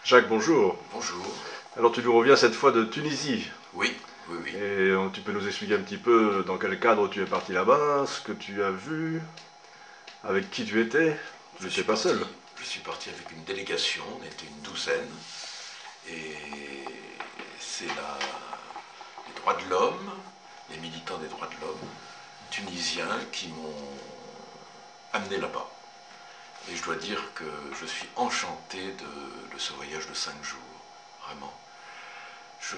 Jacques, bonjour. Bonjour. Alors tu nous reviens cette fois de Tunisie. Oui, oui, oui. Et tu peux nous expliquer un petit peu dans quel cadre tu es parti là-bas, ce que tu as vu, avec qui tu étais. Tu Je n'étais suis pas parti, seul. je suis parti avec une délégation, on était une douzaine, et c'est les droits de l'homme, les militants des droits de l'homme tunisiens qui m'ont amené là-bas. Et je dois dire que je suis enchanté de ce voyage de 5 jours, vraiment. Je,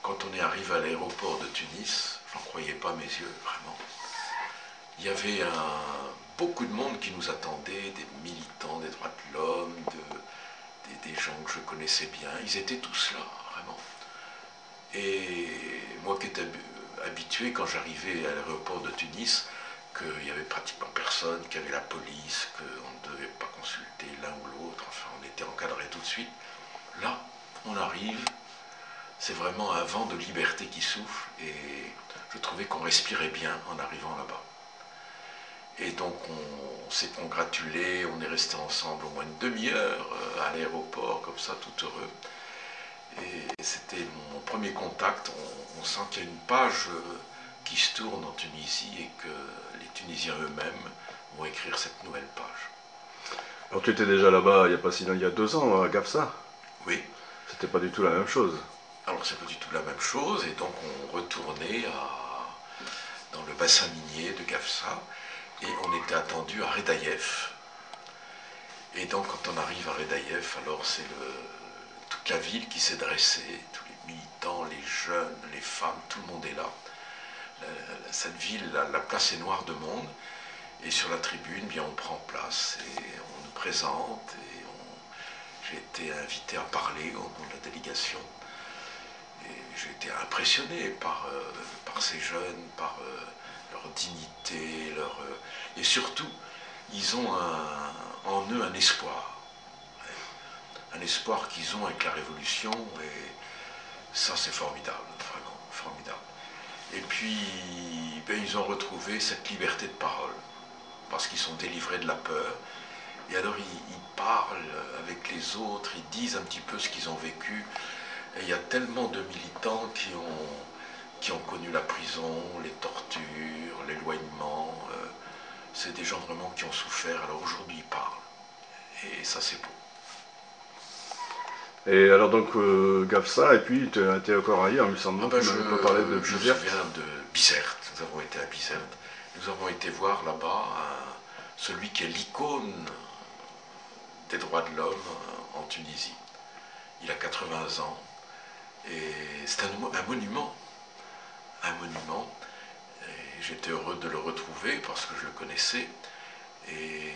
Quand on est arrivé à l'aéroport de Tunis, j'en croyais pas mes yeux, vraiment. Il y avait beaucoup de monde qui nous attendait, des militants des droits de l'homme, des gens que je connaissais bien. Ils étaient tous là, vraiment. Et moi qui étais habitué quand j'arrivais à l'aéroport de Tunis, qu'il n'y avait pratiquement personne, qu'il y avait la police, qu'on ne devait pas consulter l'un ou l'autre, enfin on était encadré tout de suite. Là, on arrive, c'est vraiment un vent de liberté qui souffle et je trouvais qu'on respirait bien en arrivant là-bas. Et donc on s'est congratulé, on est resté ensemble au moins une demi-heure à l'aéroport, comme ça, tout heureux. Et c'était mon premier contact. On sent qu'il y a une page qui se tourne en Tunisie et que les Tunisiens eux-mêmes vont écrire cette nouvelle page. Alors tu étais déjà là-bas il n'y a pas si longtemps, il y a 2 ans à Gafsa. Oui, C'était pas du tout la même chose. alors c'est pas du tout la même chose, et donc on retournait dans le bassin minier de Gafsa, et on était attendu à Redaïef. Et donc quand on arrive à Redaïef, alors c'est toute la ville qui s'est dressée, tous les militants, les jeunes, les femmes, tout le monde est là. Cette ville, la place est noire de monde, et sur la tribune, bien, on prend place et on nous présente, et j'ai été invité à parler au nom de la délégation. Et j'ai été impressionné par ces jeunes, par leur dignité, et surtout, ils ont en eux un espoir. Un espoir qu'ils ont avec la Révolution, et ça c'est formidable, vraiment formidable. Et puis, ben, ils ont retrouvé cette liberté de parole, parce qu'ils sont délivrés de la peur. Et alors ils parlent avec les autres, ils disent un petit peu ce qu'ils ont vécu. Et il y a tellement de militants qui ont connu la prison, les tortures, l'éloignement. C'est des gens vraiment qui ont souffert. Alors aujourd'hui ils parlent. Et ça c'est beau. Et alors donc Gafsa, et puis tu étais encore ailleurs, il me semble, Ah non, ben tu m'avais pas parlé de je me Bizerte. souviens de Bizerte. Nous avons été à Bizerte. Nous avons été voir là-bas celui qui est l'icône des droits de l'homme en Tunisie. Il a 80 ans et c'est un monument. Un monument. Et j'étais heureux de le retrouver parce que je le connaissais. Et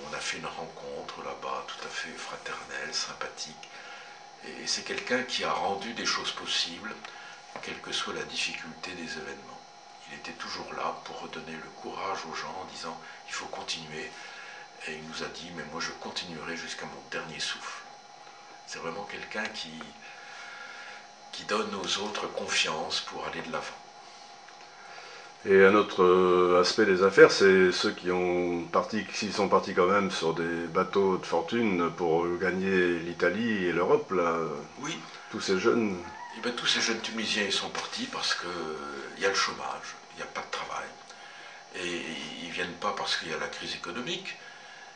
on a fait une rencontre là-bas tout à fait fraternelle, sympathique. Et c'est quelqu'un qui a rendu des choses possibles, quelle que soit la difficulté des événements. Il était toujours là pour redonner le courage aux gens en disant il faut continuer. Et il nous a dit mais moi je continuerai jusqu'à mon dernier souffle. C'est vraiment quelqu'un qui donne aux autres confiance pour aller de l'avant. Et un autre aspect des affaires, c'est ceux qui sont partis quand même sur des bateaux de fortune pour gagner l'Italie et l'Europe, là, Oui, tous ces jeunes. et bien, tous ces jeunes Tunisiens ils sont partis parce qu'il y a le chômage, il n'y a pas de travail. Et ils ne viennent pas parce qu'il y a la crise économique,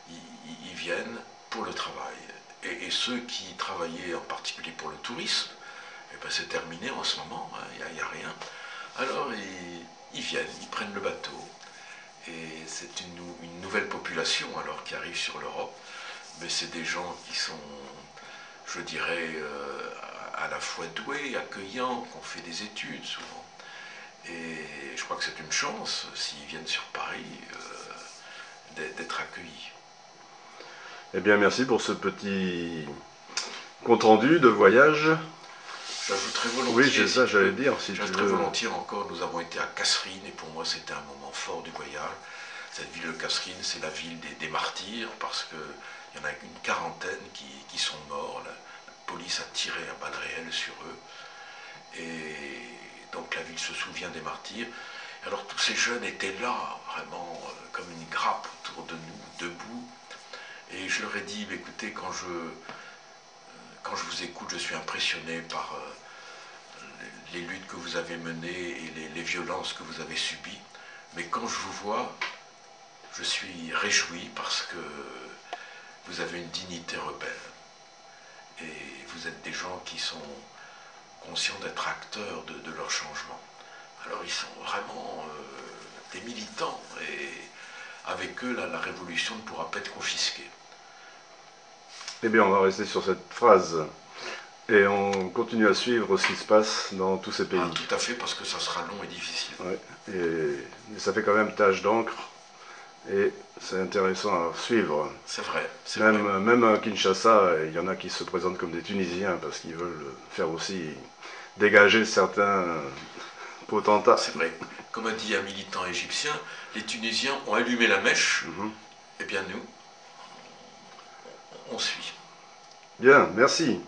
ils viennent pour le travail. Et ceux qui travaillaient en particulier pour le tourisme, eh ben, c'est terminé en ce moment, il n'y a rien. Alors ils viennent, ils prennent le bateau, et c'est une nouvelle population alors qui arrive sur l'Europe, mais c'est des gens qui sont, je dirais, à la fois doués, accueillants, qui ont fait des études souvent. Et je crois que c'est une chance, s'ils viennent sur Paris, d'être accueillis. Eh bien, merci pour ce petit compte-rendu de voyage. J'ajouterais Oui, volontiers, c'est si ça, tu j'allais veux, dire, si tu j'ajouterais veux. volontiers encore, nous avons été à Kasserine, et pour moi c'était un moment fort du voyage. Cette ville de Kasserine, c'est la ville des martyrs, parce qu'il y en a une quarantaine qui sont morts. La police a tiré à balles réelles sur eux. Et donc la ville se souvient des martyrs. Alors tous ces jeunes étaient là, vraiment comme une grappe autour de nous, debout. Et je leur ai dit, écoutez, quand quand je vous écoute, je suis impressionné par les luttes que vous avez menées et les violences que vous avez subies. Mais quand je vous vois, je suis réjoui parce que vous avez une dignité rebelle. Et vous êtes des gens qui sont conscients d'être acteurs de leur changement. Alors ils sont vraiment des militants et avec eux, la révolution ne pourra pas être confisquée. Eh bien, on va rester sur cette phrase et on continue à suivre ce qui se passe dans tous ces pays. Ah, tout à fait, parce que ça sera long et difficile. Ouais. Et ça fait quand même tache d'encre et c'est intéressant à suivre. C'est vrai, c'est vrai. Même à Kinshasa, il y en a qui se présentent comme des Tunisiens parce qu'ils veulent faire aussi dégager certains potentats. C'est vrai. Comme a dit un militant égyptien, les Tunisiens ont allumé la mèche, eh bien nous, on suit. Bien, merci.